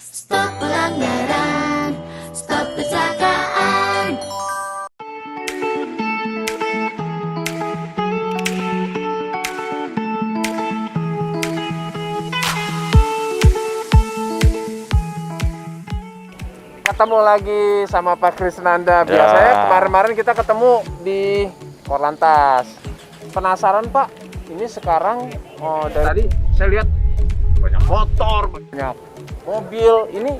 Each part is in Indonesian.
Stop pelanggaran, stop kecelakaan. Ketemu lagi sama Pak Krisnanda. Biasanya kemarin-kemarin kita ketemu di Korlantas. Penasaran Pak, ini sekarang dari tadi saya lihat banyak motor, banyak mobil. Ini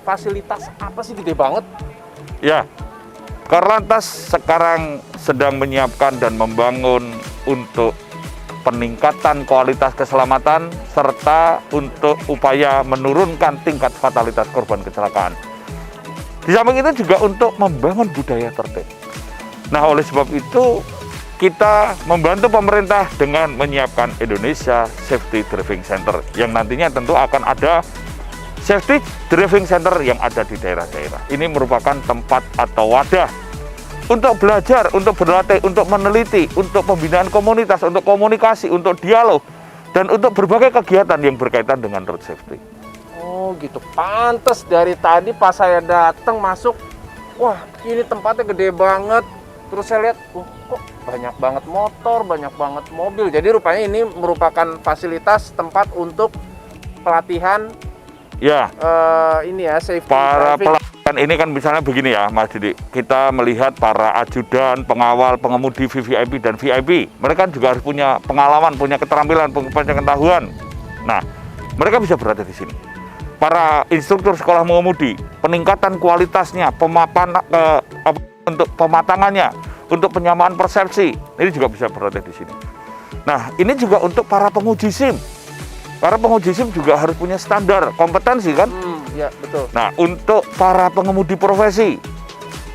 fasilitas apa sih, gede banget? Ya, Korlantas sekarang sedang menyiapkan dan membangun untuk peningkatan kualitas keselamatan serta untuk upaya menurunkan tingkat fatalitas korban kecelakaan. Di samping itu juga untuk membangun budaya tertib. Nah, oleh sebab itu kita membantu pemerintah dengan menyiapkan Indonesia Safety Driving Center yang nantinya tentu akan ada Safety Driving Center yang ada di daerah-daerah. Ini merupakan tempat atau wadah untuk belajar, untuk berlatih, untuk meneliti, untuk pembinaan komunitas, untuk komunikasi, untuk dialog, dan untuk berbagai kegiatan yang berkaitan dengan road safety. Oh gitu, pantes dari tadi pas saya datang masuk, wah ini tempatnya gede banget. Terus saya lihat, kok banyak banget motor, banyak banget mobil. Jadi rupanya ini merupakan fasilitas tempat untuk pelatihan. Ya, Ini ya, safety para driving. pelatihan ini kan misalnya begini ya Mas Didi, kita melihat para ajudan, pengawal, pengemudi VVIP dan VIP. Mereka juga harus punya pengalaman, punya keterampilan, punya pengetahuan. Nah, mereka bisa berada di sini. Para instruktur sekolah mengemudi, peningkatan kualitasnya, untuk pematangannya, untuk penyamaan persepsi, ini juga bisa berada di sini. Nah, ini juga untuk para penguji SIM. Para penguji SIM juga harus punya standar kompetensi kan? Ya betul. Nah, untuk para pengemudi profesi,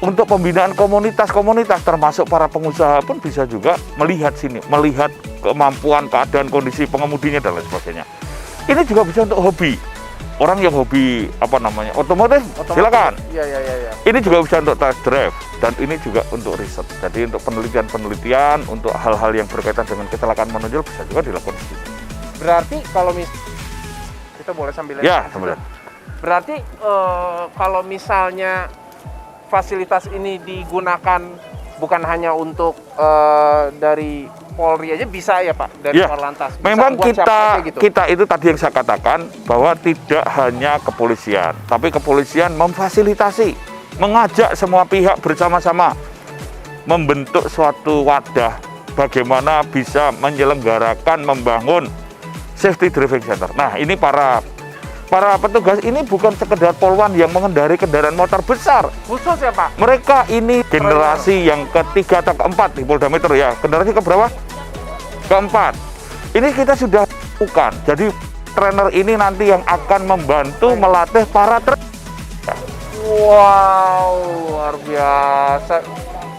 untuk pembinaan komunitas-komunitas, termasuk para pengusaha pun bisa juga melihat sini, melihat kemampuan, keadaan, kondisi pengemudinya dan lain sebagainya. Ini juga bisa untuk hobi. Orang yang hobi otomotif, silakan. Iya. Ini juga bisa untuk test drive dan ini juga untuk riset. Jadi untuk penelitian, untuk hal-hal yang berkaitan dengan kecelakaan menonjol bisa juga dilakukan di sini. Berarti kalau kita boleh sambil lihat. Ya, sambil lihat. Berarti kalau misalnya fasilitas ini digunakan bukan hanya untuk dari Polri aja bisa ya Pak, dari Ya, Korlantas. Bisa memang buat siapa aja gitu. kita itu tadi yang saya katakan bahwa tidak hanya kepolisian, tapi kepolisian memfasilitasi, mengajak semua pihak bersama-sama membentuk suatu wadah bagaimana bisa menyelenggarakan, membangun Safety Driving Center. Nah, ini para petugas ini bukan sekedar polwan yang mengendarai kendaraan motor besar. Khusus ya Pak? Mereka ini generasi yang ketiga atau keempat di Polda Metro ya. Generasi keberapa? Keempat. Ini kita sudah lakukan. Jadi trainer ini nanti yang akan membantu melatih para trainer. Wow, luar biasa.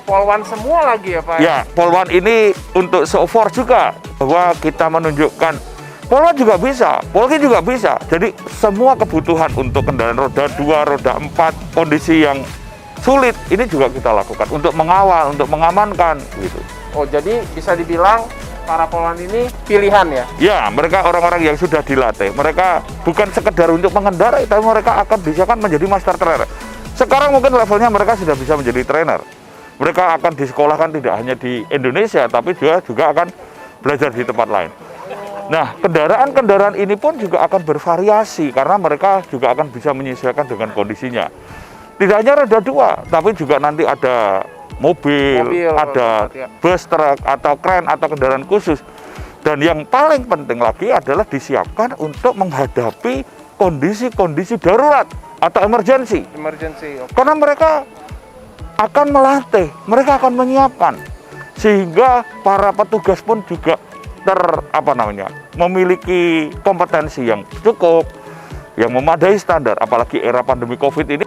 Polwan semua lagi ya Pak? Ya, polwan ini untuk show force juga bahwa kita menunjukkan polwan juga bisa, Polri juga bisa. Jadi semua kebutuhan untuk kendaraan roda 2, roda 4, kondisi yang sulit ini juga kita lakukan untuk mengawal, untuk mengamankan gitu. Oh, jadi bisa dibilang para polwan ini pilihan ya? Ya, mereka orang-orang yang sudah dilatih. Mereka bukan sekedar untuk mengendarai, tapi mereka akan bisa kan menjadi master trainer. Sekarang mungkin levelnya mereka sudah bisa menjadi trainer. Mereka akan disekolahkan tidak hanya di Indonesia, tapi juga akan belajar di tempat lain. Nah, kendaraan-kendaraan ini pun juga akan bervariasi karena mereka juga akan bisa menyesuaikan dengan kondisinya. Tidak hanya roda 2, tapi juga nanti ada mobil, ada bus, truk, atau kren, atau kendaraan khusus. Dan yang paling penting lagi adalah disiapkan untuk menghadapi kondisi-kondisi darurat atau emergensi. Emergency. Okay. Karena mereka akan melatih, mereka akan menyiapkan. Sehingga para petugas pun juga memiliki kompetensi yang cukup, yang memadai standar. Apalagi era pandemi COVID ini,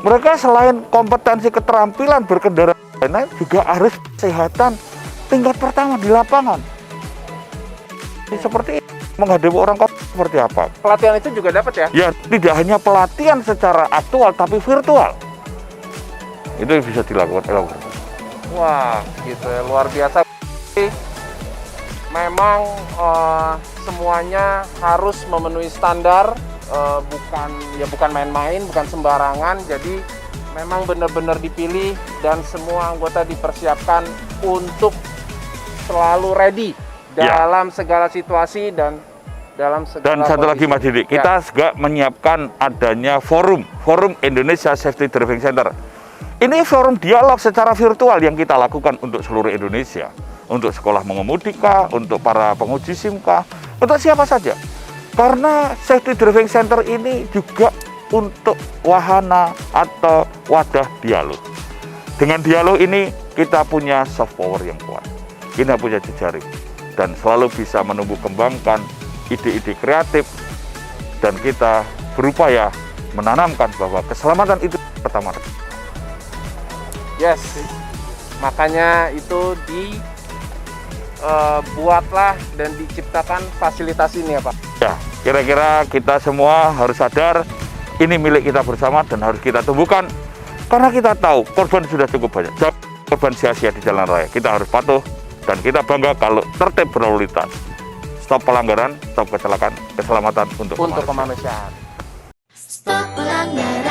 mereka selain kompetensi keterampilan berkendara lain juga harus kesehatan tingkat pertama di lapangan. Seperti menghadapi orang seperti apa? Pelatihan itu juga dapat ya? Ya, tidak hanya pelatihan secara aktual tapi virtual. Itu bisa dilakukan. Wah, gitu ya, luar biasa. Memang semuanya harus memenuhi standar bukan main-main, bukan sembarangan. Jadi memang benar-benar dipilih dan semua anggota dipersiapkan untuk selalu ready dalam segala situasi dan dalam segala Dan satu lagi Mas Didi, kita juga menyiapkan adanya forum Indonesia Safety Driving Center. Ini forum dialog secara virtual yang kita lakukan untuk seluruh Indonesia, untuk sekolah mengemudi kah, untuk para penguji SIM kah, untuk siapa saja. Karena Safety Driving Center ini juga untuk wahana atau wadah dialog. Dengan dialog ini kita punya soft power yang kuat, kita punya jejaring, dan selalu bisa menumbuh kembangkan ide-ide kreatif, dan kita berupaya menanamkan bahwa keselamatan itu pertama. Yes, makanya itu dibuatlah dan diciptakan fasilitas ini ya Pak. Ya, kira-kira kita semua harus sadar ini milik kita bersama dan harus kita tumbuhkan, karena kita tahu korban sudah cukup banyak. Korban sia-sia di jalan raya, kita harus patuh dan kita bangga kalau tertib berlalu lintas. Stop pelanggaran, stop kecelakaan, keselamatan untuk kemanusiaan. Stop pelanggaran.